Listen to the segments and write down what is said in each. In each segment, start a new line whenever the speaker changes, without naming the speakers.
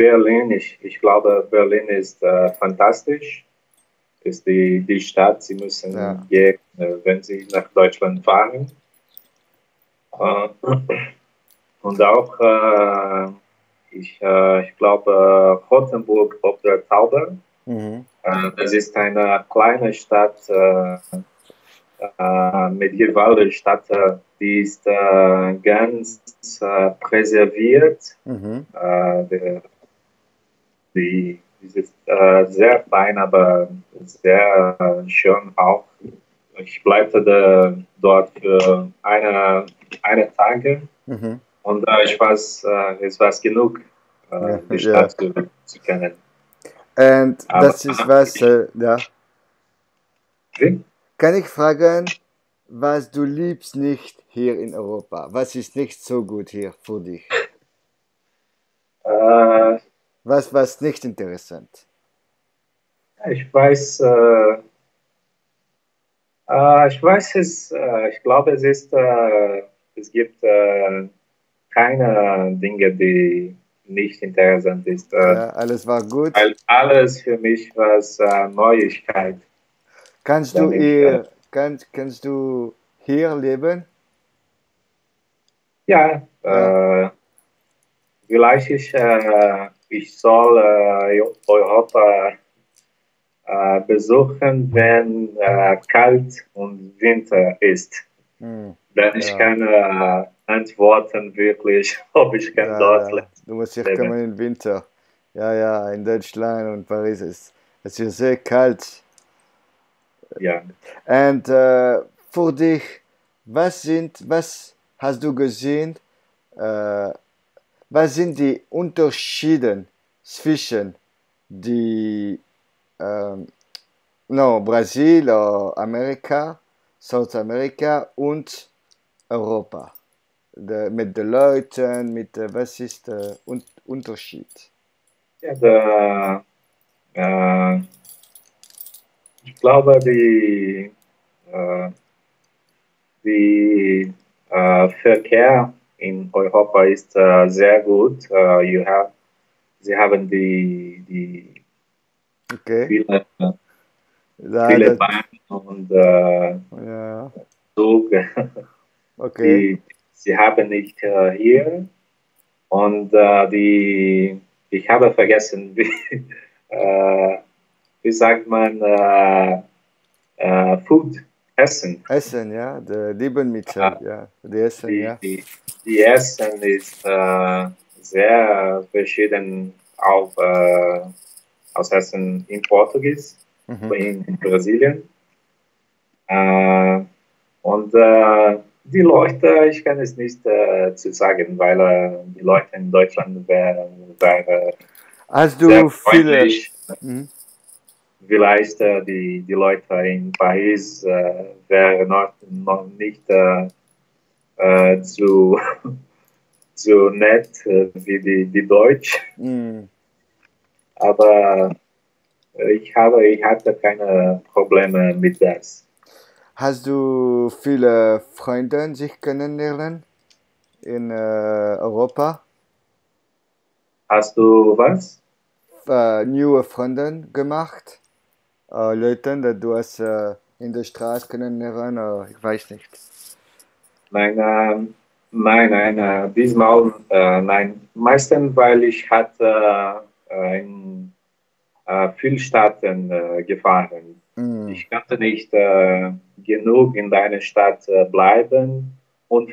Berlin. Ich glaube, Berlin ist fantastisch. Ist die Stadt. Sie müssen
Ja.
gehen, wenn Sie nach Deutschland fahren. Äh, und auch, ich glaube, Rothenburg ob der Tauber.
Mhm.
Das ist eine kleine Stadt, medievale Stadt, die ist ganz präserviert.
Mhm.
Der, die ist sehr klein, aber sehr schön auch. Ich bleibe dort für eine Tage
Mhm.
und es war genug,
Ja,
die
ja.
Stadt zu kennen.
Und
Aber
das ist was,
ich,
ja.
wie?
Kann ich fragen, was du liebst nicht hier in Europa? Was ist nicht so gut hier für dich?
Äh,
Was nicht interessant?
ich ich glaube, es gibt keine Dinge, die nicht interessant ist,
Ja, alles war gut.
weil alles für mich war Neuigkeit.
Kannst du
Wenn ich,
hier, kannst du hier leben?
ja,
Ja.
vielleicht ich soll Europa besuchen, wenn kalt und Winter ist.
Hm.
Denn ich
Ja,
kann antworten wirklich, ob ich kann
ja,
dort
ja. Du musst hier
leben.
kommen im Winter. Ja, ja, in Deutschland und Paris ist es ist sehr kalt.
Ja,
Und für dich, was hast du gesehen? Äh, Was sind die Unterschiede zwischen die no, Brasil, Amerika, Südamerika und Europa? Mit den Leuten, was ist der Unterschied?
ja äh, ich glaube, äh, die Verkehr in Europa ist sehr gut. Sie haben die
Okay,
viele,
ja,
viele
das,
Bahnen und
ja,
Zug,
okay.
die sie haben nicht hier. Und ich habe vergessen, äh, wie sagt man, Food, Essen.
Essen, ja, der Lebensmittel,
Äh,
ja, die Essen,
die,
ja.
die, die Essen ist sehr verschieden auch aus Essen in Portugies,
Mhm.
in Brasilien. Äh, und die Leute, ich kann es nicht zu sagen, weil die Leute in Deutschland wären
Hast
sehr
du viele,
freundlich.
mhm.
Vielleicht die Leute in Paris wären noch nicht zu, so nett wie die Deutsch.
Mhm.
Aber ich hatte keine Probleme mit das.
Hast du viele Freunde sich kennenlernen in Europa?
Hast du was?
Neue Freunde gemacht? Leute, die du hast in der Straße kennenlernen? Ich weiß nicht.
Nein, nein, diesmal nein. Meistens, weil ich hatte in vielen Staaten gefahren.
Mm.
Ich konnte nicht genug in deiner Stadt bleiben und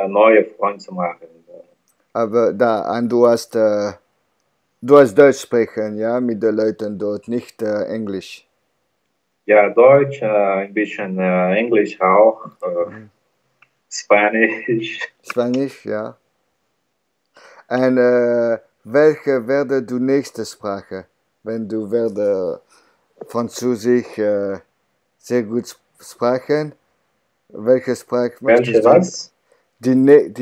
neue Freunde zu machen.
Aber du hast Deutsch sprechen, ja, mit den Leuten dort, nicht Englisch.
Ja, Deutsch, ein bisschen Englisch auch,
Mhm.
Spanisch.
Spanisch, ja. Und welche werde du nächste Sprache, wenn du werde Französisch sehr gut sprechen? Welche Sprache
Welche
möchtest du?
was?
Die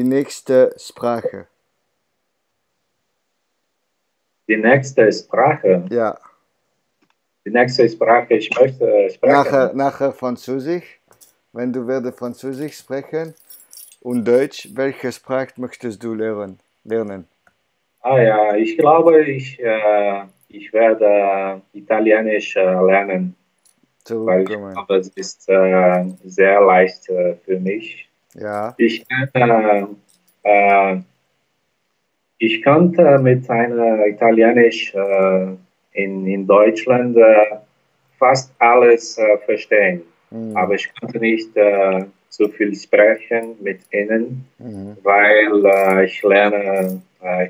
nächste Sprache.
Die nächste Sprache.
Ja,
Die nächste Sprache, ich möchte sprechen.
nachher Französisch. Wenn du werde Französisch sprechen und Deutsch, welche Sprache möchtest du lernen?
Ja, ich glaube, ich werde Italienisch lernen, weil ich
Zurückkommen.
glaube, es ist sehr leicht für mich.
Ja.
Ich kann, äh, ich konnte mit einer Italienisch in Deutschland fast alles verstehen, aber
Mhm.
ich konnte nicht so viel sprechen mit ihnen,
Mhm.
weil ich lerne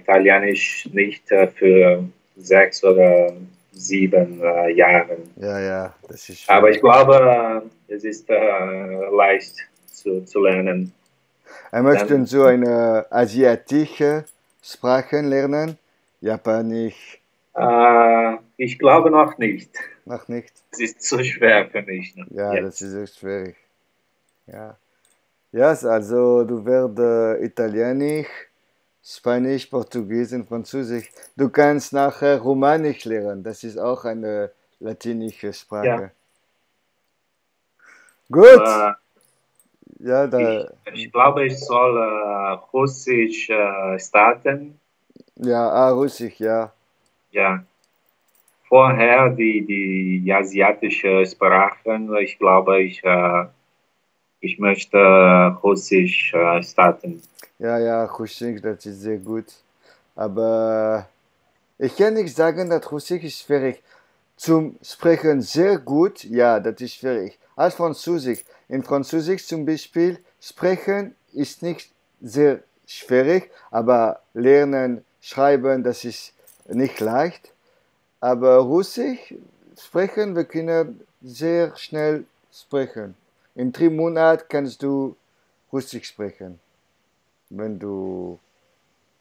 Italienisch nicht für 6 oder 7 Jahren.
Ja, ja, das ist
Aber ich
schwierig.
glaube, es ist leicht zu lernen.
Möchten
Dann,
Sie eine asiatische Sprache lernen? Japanisch?
ich glaube noch nicht.
Noch nicht?
Es ist zu schwer für mich
Ja, das
jetzt.
ist echt schwierig. Ja. Ja, also du wirst Italienisch, Spanisch, Portugiesisch und Französisch. Du kannst nachher Romanisch lernen. Das ist auch eine latinische
Ja,
Sprache. Gut.
äh,
Ja,
ich glaube, ich soll Russisch starten.
Russisch, ja.
Ja, vorher die asiatische Sprachen. Ich glaube, ich möchte Russisch starten.
Ja, ja, Russisch, das ist sehr gut. Aber ich kann nicht sagen, dass Russisch ist schwierig. Zum Sprechen sehr gut, ja, das ist schwierig. Als Französisch. In Französisch zum Beispiel, sprechen ist nicht sehr schwierig, aber lernen, schreiben, das ist nicht leicht. Aber Russisch sprechen, wir können sehr schnell sprechen. In 3 Monaten kannst du Russisch sprechen, wenn du,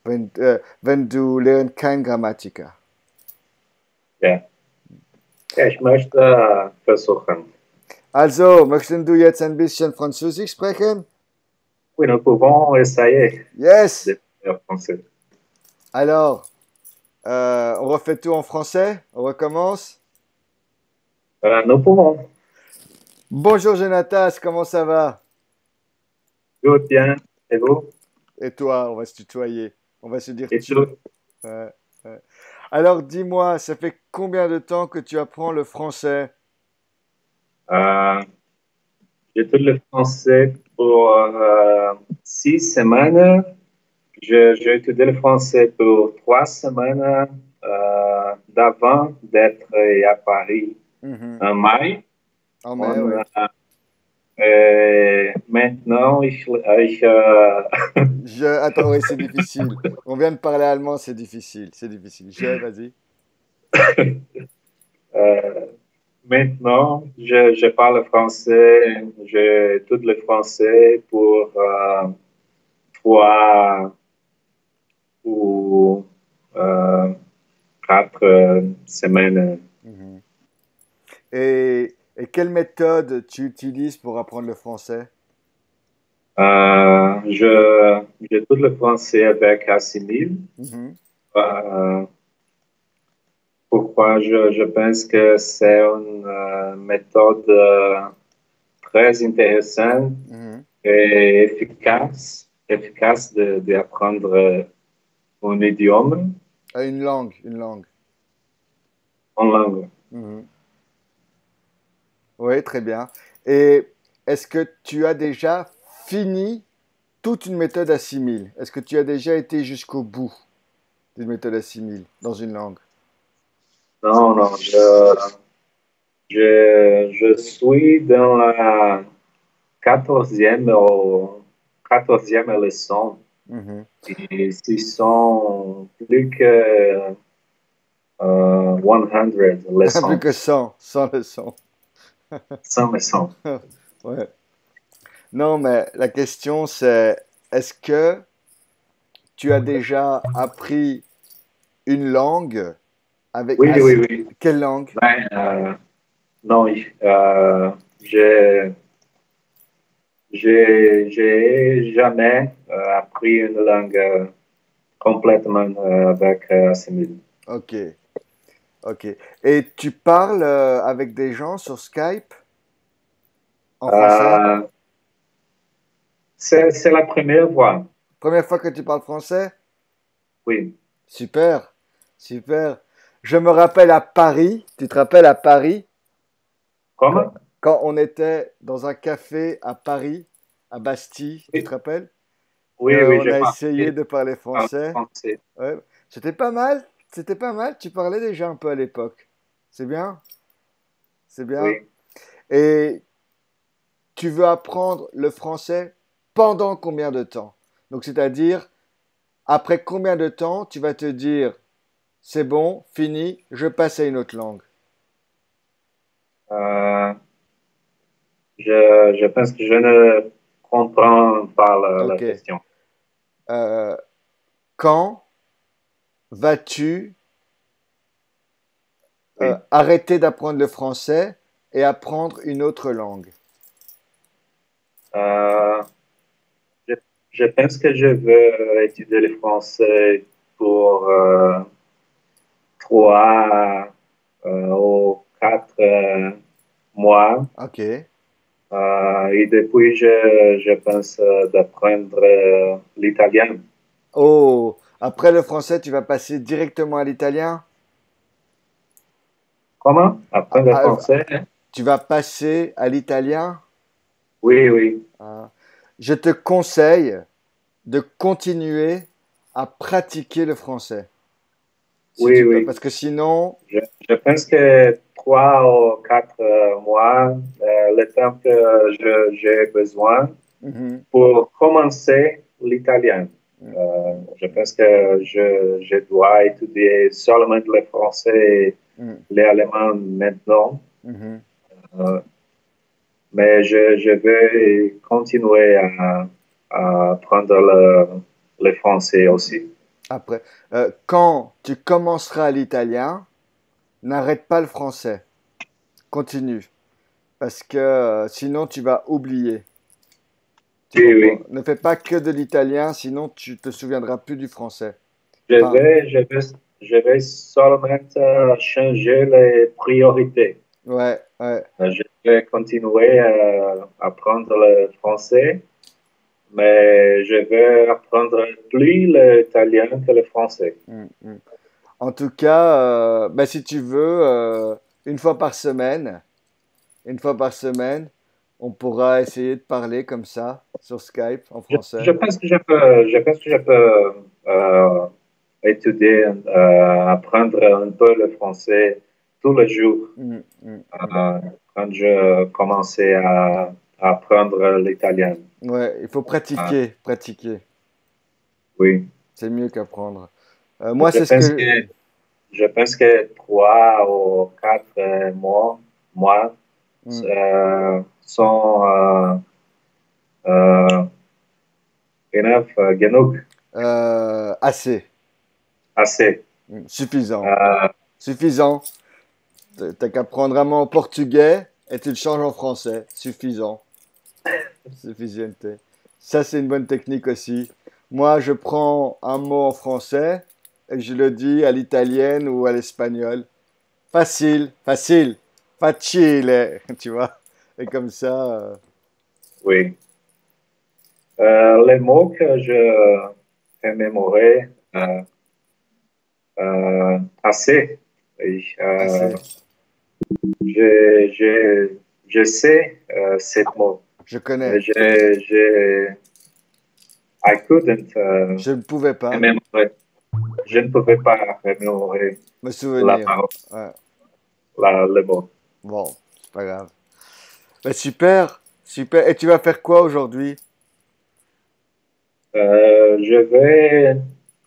wenn du lernst kein Grammatiker.
Ja, ja ich möchte versuchen.
Also, möchten du jetzt ein bisschen Französisch sprechen?
Oui, nous pouvons essayer
Yes!
de faire français.
Alors, on refait tout en français? On recommence?
Nous pouvons.
Bonjour Jonatas, comment ça va?
Tout bien. Et vous?
Et toi, on va se tutoyer. On va se dire
Et
tu.
tout?
Ouais, ouais. Alors, dis-moi, ça fait combien de temps que tu apprends le français?
Euh, J'étudie le français pour 6 semaines. J'ai étudié le français pour 3 semaines d'avant d'être à Paris
Mhm.
en mai.
En mai,
Und,
oui.
maintenant,
Attends, oui, c'est difficile. On vient de parler allemand, c'est difficile. C'est difficile. Vas-y.
euh, maintenant, je parle français. J'étudie le français pour 3 ou 4 semaines.
Mhm. Et quelle méthode tu utilises pour apprendre le français?
J'étudie le français avec Assimil.
Mhm.
Euh, Pourquoi je pense que c'est une méthode très intéressante
Mhm.
et efficace d'apprendre un idiome
Une langue, une langue.
en langue.
Mhm. Oui, très bien. Et est-ce que tu as déjà fini toute une méthode assimile? Est-ce que tu as déjà été jusqu'au bout d'une méthode assimile dans une langue?
Non, non, je suis dans la 14e leçon.
Mhm.
Et ce sont plus que 100
Plus
leçons,
que 100, 100 leçons.
100 leçons.
Ouais. Non, mais la question c'est, est-ce que tu as déjà appris une langue avec
Oui, oui, oui.
quelle langue?
Ben, non, j'ai j'ai jamais appris une langue complètement avec Assimil.
Ok, ok. Et tu parles avec des gens sur Skype en français?
Euh, c'est la première fois,
Première fois que tu parles français?
oui.
Super, super. Je me rappelle à Paris, tu te rappelles à Paris, quand,
Comment?
quand on était dans un café à Paris, à Bastille, tu te
Oui,
rappelles? Et
oui, oui,
on
je
a essayé
parlais
de parler
en
français.
français.
Ouais. C'était pas mal, tu parlais déjà un peu à l'époque. C'est bien, c'est bien.
Oui.
Et tu veux apprendre le français pendant combien de temps? Donc, c'est-à-dire, après combien de temps tu vas te dire, c'est bon, fini, je passe à une autre langue.
Euh, je pense que je ne comprends pas la
Ok.
question.
Euh, quand vas-tu
Oui.
arrêter d'apprendre le français et apprendre une autre langue?
Euh, je, je pense que je veux étudier le français pour 3 ou 4 mois.
Ok.
Et depuis, je pense d'apprendre l'italien.
Oh, après le français, tu vas passer directement à l'italien?
Comment?
Ah,
Apprendre le
ah,
français? Hein?
tu vas passer à l'italien?
Oui, oui,
Ah. Je te conseille de continuer à pratiquer le français, si
oui,
tu peux,
oui.
parce que sinon,
Je, je pense que 3 ou 4 mois, le temps que j'ai besoin
mhm,
pour commencer l'italien. Je pense que je dois étudier seulement le français et
mhm,
l'allemand maintenant.
mhm.
Euh, mais je vais continuer à apprendre le français aussi.
Après, quand tu commenceras l'italien, n'arrête pas le français, continue, parce que sinon tu vas oublier. Tu
Oui,
comprends?
oui.
Ne fais pas que de l'italien, sinon tu te souviendras plus du français.
Je
Enfin,
vais, je vais, je vais seulement changer les priorités.
ouais, ouais.
Je vais continuer à apprendre le français, mais je vais apprendre plus l'italien que le français.
Mm, mm. En tout cas, bah, si tu veux, une fois par semaine, une fois par semaine, on pourra essayer de parler comme ça sur Skype en
Je
français.
pense que je pense que je peux étudier, apprendre un peu le français tous les jours
Mm, mm, mm.
euh, quand je commençais à apprendre l'italien.
Ouais, il faut
Euh,
pratiquer, pratiquer.
oui,
C'est mieux qu'apprendre. Moi,
je
c'est ce
pense
que...
que je pense que 3 ou 4 mois
Mm.
sont euh, enough, genug,
Assez.
assez.
Mm. Suffisant.
Euh,
Suffisant. T'as qu'à prendre un mot en portugais et tu le changes en français. Suffisant. Sufficiente. Ça, c'est une bonne technique aussi. Moi, je prends un mot en français et je le dis à l'italienne ou à l'espagnol. Facile, facile, facile, tu vois. Et comme ça,
oui. Les mots que je mémorer assez. Oui.
assez.
Je, je, je sais ces mots.
Je connais.
Je, I couldn't
Je ne pouvais pas
mémorer. Je ne pouvais pas mémorer
me
la
souvenir.
parole,
Ouais.
le mot.
Bon, c'est pas grave. Ben, super, super. Et tu vas faire quoi aujourd'hui?
Je vais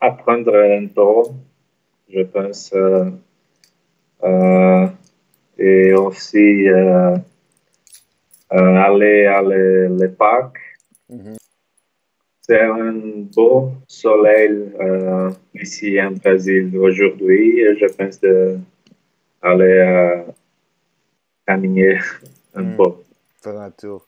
apprendre un peu, je pense, euh, et aussi aller à le parc.
Mhm.
C'est un beau soleil ici en Brésil aujourd'hui. Je pense d'aller caminer un
Mhm.
peu.
Faire un tour.